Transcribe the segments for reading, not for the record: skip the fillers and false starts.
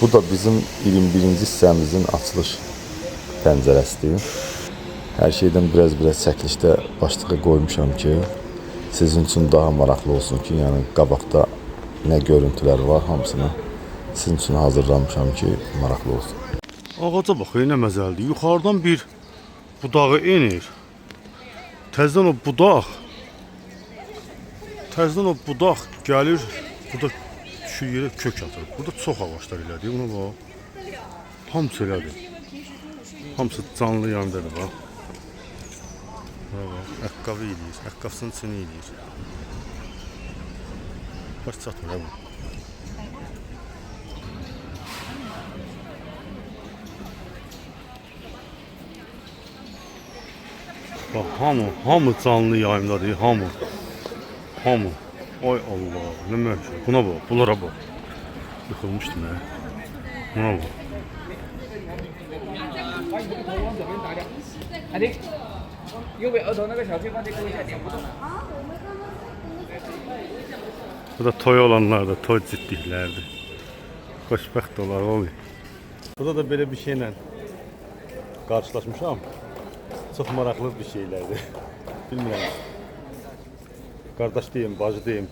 Bu da bizim 21-ci hissəmizin açılış pəncərəsidir. Hər şeydən biraz çəkilişdə başlığa qoymuşam ki, sizin üçün daha maraqlı olsun ki, yəni qabaqda nə görüntülər var, hamısını sizin üçün hazırlamışam ki, maraqlı olsun. Ağaca bax, nə məzəlidir. Yuxarıdan bir budağı enir. Təzədən o budaq gəlir, burada düşür yerə kök atır. Burada çox ağaçlar elədir. Buna bax. Hamısı elədir. Hamısı canlı yandadır bax. Buna bax, əqqabı eləyir. Əqqabsının içini eləyir. Baş çatmır bu. Bax, hamı canlı yayımdadır, hamı. Ay Allah, nə məhsul. Buna bax, bunlara bax. Yıxılmışdı nə? Buna bax. Bu da toy olanlar da toy ciddiliklərdir. Xoşbəxt olar oluyor. Burada da belə bir şeylə qarşılaşmışam. Çox maraqlı bir şeylərdir. Bilmirəm. Qardaş deyim, bacı deyim.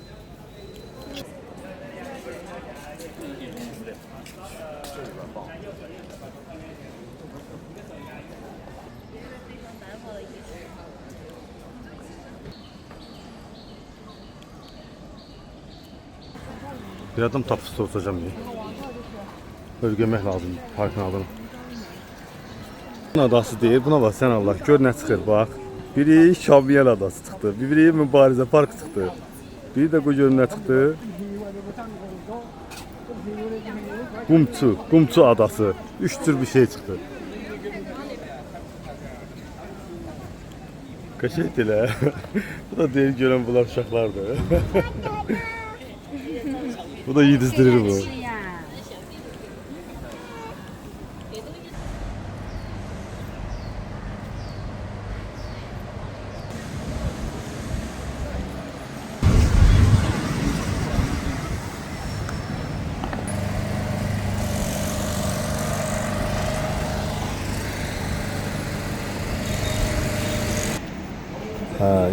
Bir adam tapısı soracağım ya. Örgəmək lazım parkın adını. Adası deyir, buna bax sən Allah, gör nə çıxır bax. Biri Şamiyel adası çıxdı, biri Mübarizə parkı çıxdı. Biri də bu gör nə çıxdı. Qumçu adası. 3 tür bir şey çıxdı. Qəşəngdir elə. Bu da deyir görən bunlar uşaqlardır. Bu da yedizdirir bu.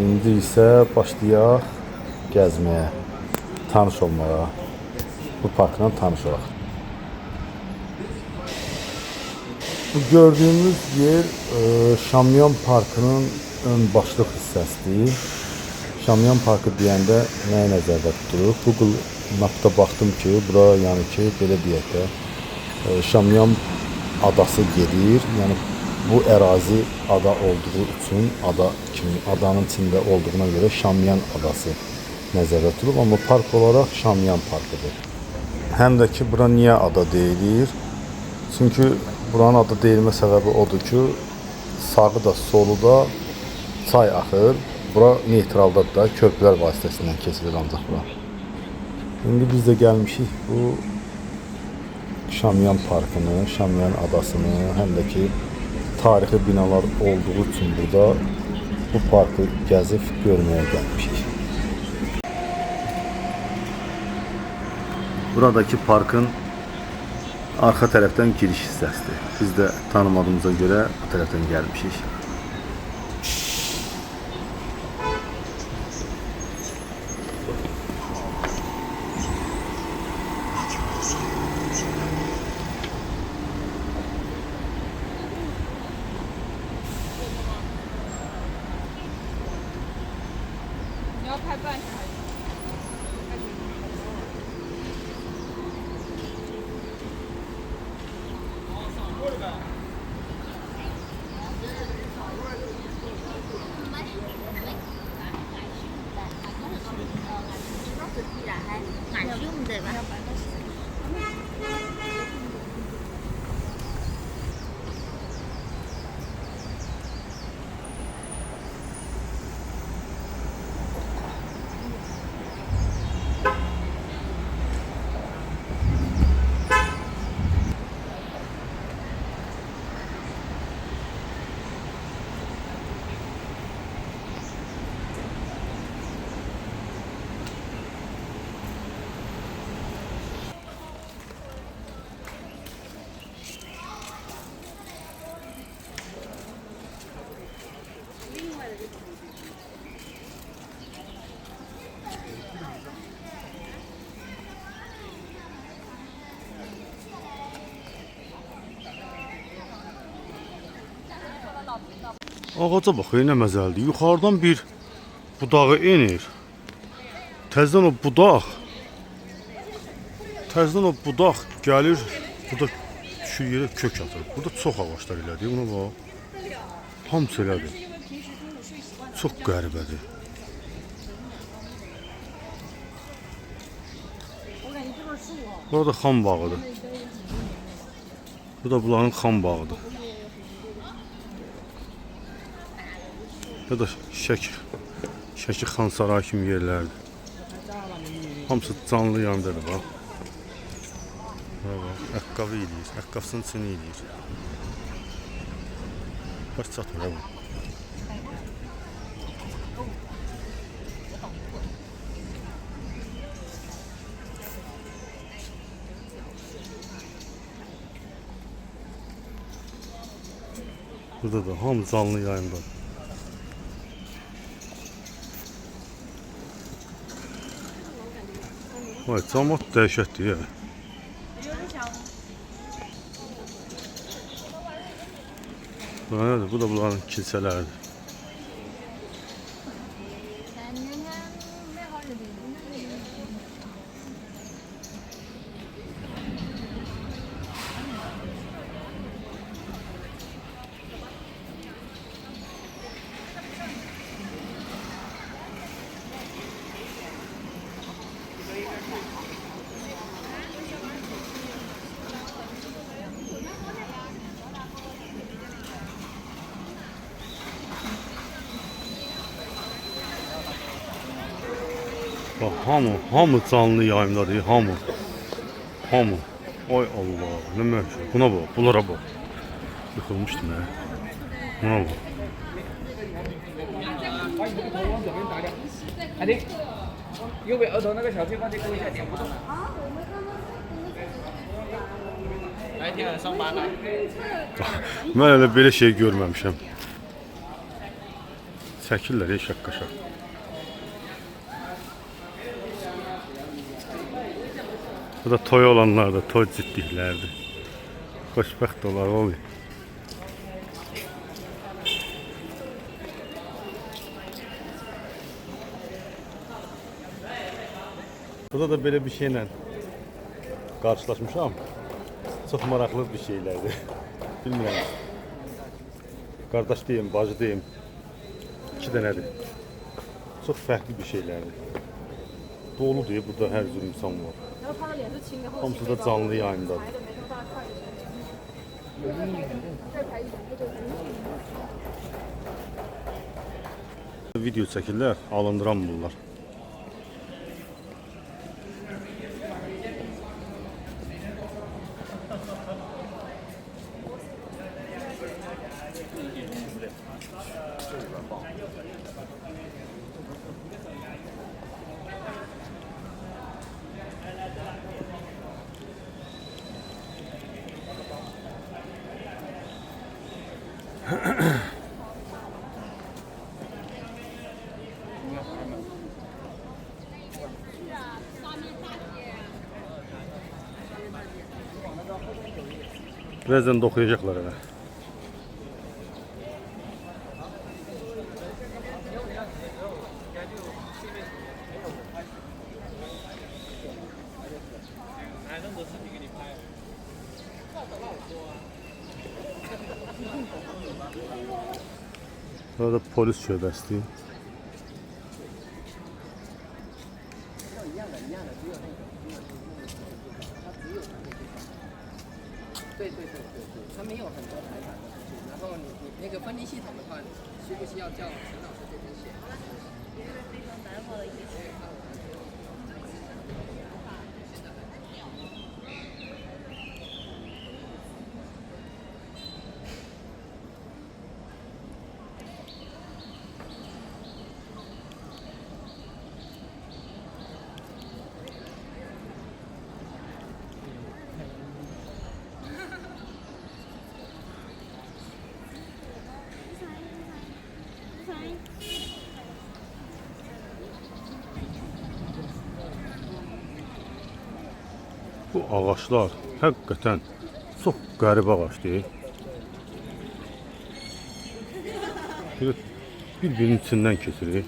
İndi isə başlayaq gəzməyə, tanış olmağa, bu parkla tanış olaq. Bu gördüyümüz yer Şamyan Parkının ön başlıq hissəsidir. Şamyan Parkı deyəndə nəyə nəzərdə tutulur? Google Map'da baxdım ki, bura yəni ki, belə deyək də, Şamyan adası gedir. Yəni bu ərazi ada olduğu üçün, adanın içində olduğuna görə Şamyan adası nəzərdə tutulub, amma park olaraq Şamyan parkıdır. Həm də ki, bura niyə ada deyilir? Çünki buranın adı deyilmə səbəbi odur ki, sağı da solu da çay axır. Bura neytraldadır da, körpülər vasitəsindən kesilir ancaq bura. İndi biz də gəlmişik bu Şamyan parkını, Şamyan adasını, həm də ki, tarixi binalar olduğu üçün burada bu parkı gəzib görməyə gəlmişik. Buradakı parkın arxa tərəfdən giriş hissəsidir. Biz də tanımadığımıza görə bu tərəfdən gəlmişik. Ağaca bax, nə məzəldir. Yuxarıdan bir budağı enir. Təzədən o budaq gəlir, burada şu yerə kök atır. Burada çox ağaclar elədir. Buna bax. Hamısı elədir. Çox qəribədir. Burada xam bağıdır. Bu da bunların xam bağıdır. Ya da Şəki Xan Saray kimi yerlərdir. Hamısı canlı yandadır bax. Bura bax, əqqabı eləyir, əqqabsının içini eləyir. Baş çatmır ha bu. Burada da hamı canlı yayında. Vay, cəmaət dəhşətdir ya. Bu nədir? Bu da bunların kilsələridir. Bak, hamı canlı yayımdadır, hamı. Ay Allah, ne məşhur. Buna bak, bunlara bak. Yıkılmıştı ne? Buna bak. Hadi，右边额头那个小地方就勾一下，点不动。来，天上上班来。 Mən elə belə şey görməmişəm. Çəkirlər şaqqa-şaq. Bu da toy olanlar da toy ciddiklərdir. Xoşbəxt olar oluyor. Burada da belə bir şeylə qarşılaşmışam. Çox maraqlı bir şeylərdir. Bilmirəm. Qardaş deyim, bacı deyim. İki dənədir. Çox fərqli bir şeylərdir. Doludur burada hər cür insan var. Hamısı da canlı yayındadır. Video çəkirlər, alındıran bunlar. Birazdan da okuyacaklar hele. Burada polis şöbəsidir. 对，它没有很多排版的数据，然后你那个分离系统的话，需不需要叫陈老师这边写？Bu ağaçlar həqiqətən çox qəribə ağac deyil. Bir-birinin içindən keçirir.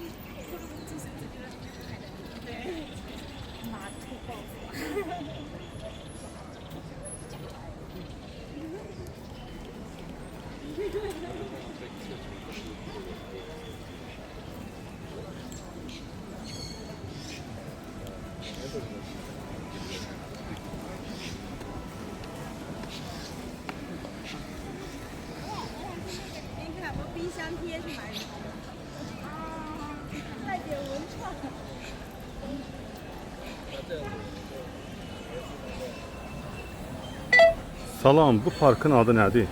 Salam, bu parkın adı nədir?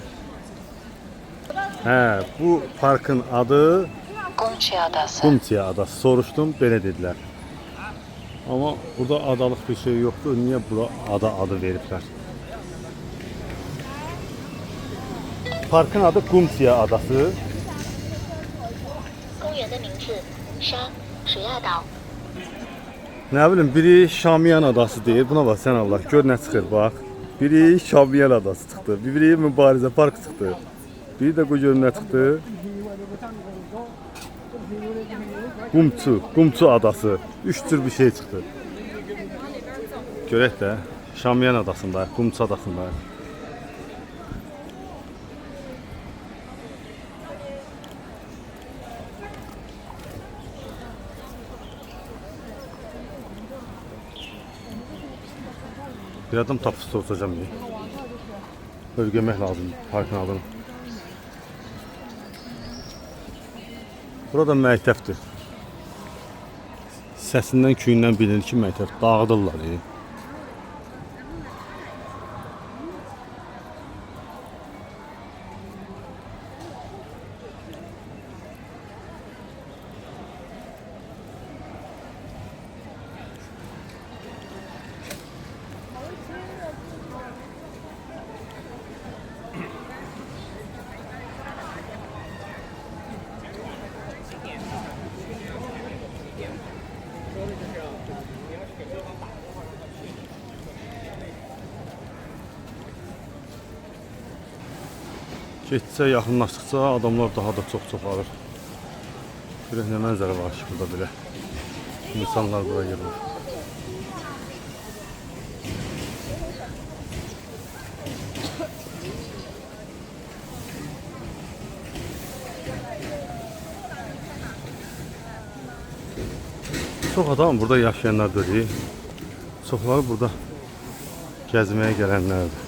Hə, bu parkın adı Qumçi adası. Qumçi adası. Soruşdum, belə dedilər. Amma burada adalıq bir şey yoxdur. Niyə bura adı veriblər? Parkın adı Qumçi adası. 公园的名字沙水亚岛。 Nə bilim, biri Şamiyan adası deyir. Buna bax sən Allah, gör nə çıxır bax. Biri Şamiyan adası çıxdı. Biri Mübarizə park çıxdı. Biri də bu gör nə çıxdı. Qumçu adası. Üç tür bir şey çıxdı. Görək də, Şamiyan adasındayıq, Qumçu adasındayıq. Bir adam tapıb soracağım ya. Böyle görmək lazım parkın adını. Burada məktəbdir. Səsindən, küyündən bilinir ki, məktəb dağıdırlar. Getsə, yaxınlaşdıqca adamlar daha da çox çoxalır. Görək nə mənzərə var ki, burada belə. İnsanlar buraya gedir. Çox adam burada yaşayanlar deyil. Çoxları burada gəzməyə gələnlərdir.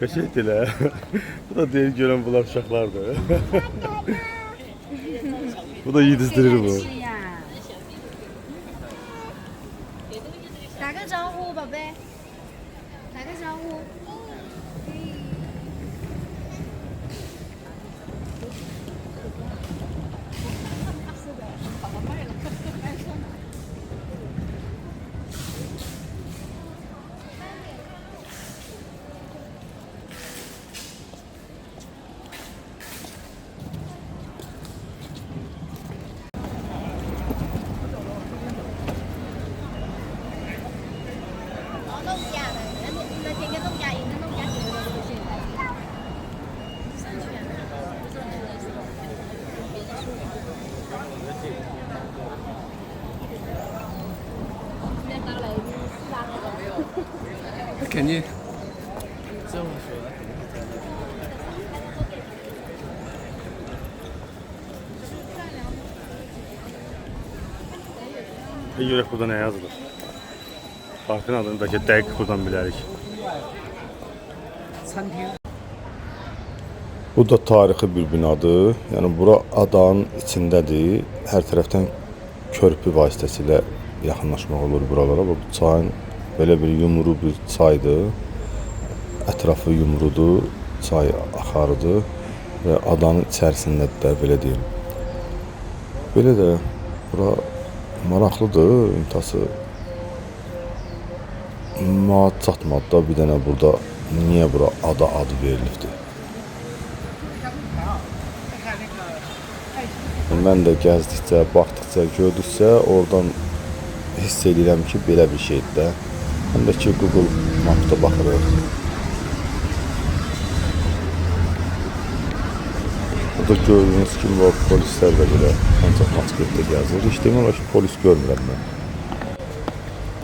Qəşəngdirlər. Bu da deyir görən bunlar uşaqlardır. Bu da yedizdirir bu. 打个招呼，宝贝，打个招呼。弄假的，那天跟弄假，赢的弄假几个都是现在。上去啊！别打雷，打雷。肯定。这么说的。 Görək burada nə yazılır. Parkın adını bəlkə dəqiq buradan bilərik. 餐厅。Bu da tarixi bir binadır. Yəni bura adanın içindədir. Hər tərəfdən körpü vasitəsilə yaxınlaşmaq olur buralara. Bu çayın belə bir yumru bir çaydır. Ətrafı yumrudur, çay axarıdır və adanın içərisindədir də, belə deyim. Belə də bura maraqlıdır, intası manat çatmadı da bir dənə burada niyə bura ada adı verilibdir. Mən də gəzdikcə, baxdıqca, gördükcə oradan hiss edirəm ki, belə bir şeydir də. Həm də ki, Google Map'da baxırıq. Burada gördüyünüz kimi var, polislər də belə ancaq masketdə gəzir. Heç demək olar ki, polis görmürəm mən.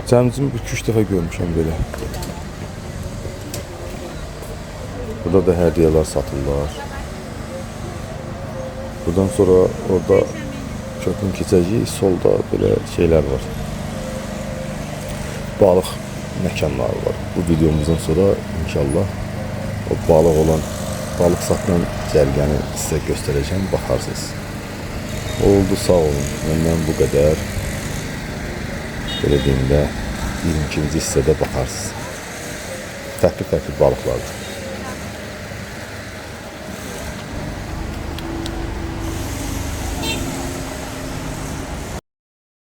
Cəmcimi 2-3 dəfə görmüşəm belə. Burada da hədiyyələr satırlar. Buradan sonra orada köprünün keçəcəyi solda belə şeylər var. Balıq məkanları var. Bu videomuzdan sonra inşallah o balıq satılan cərgəni sizə göstərəcəm, baxarsınız. Oldu, sağ olun. Məndən bu qədər. Belə deyim də 22-ci hissədə baxarsınız. Fərqli balıqlardır.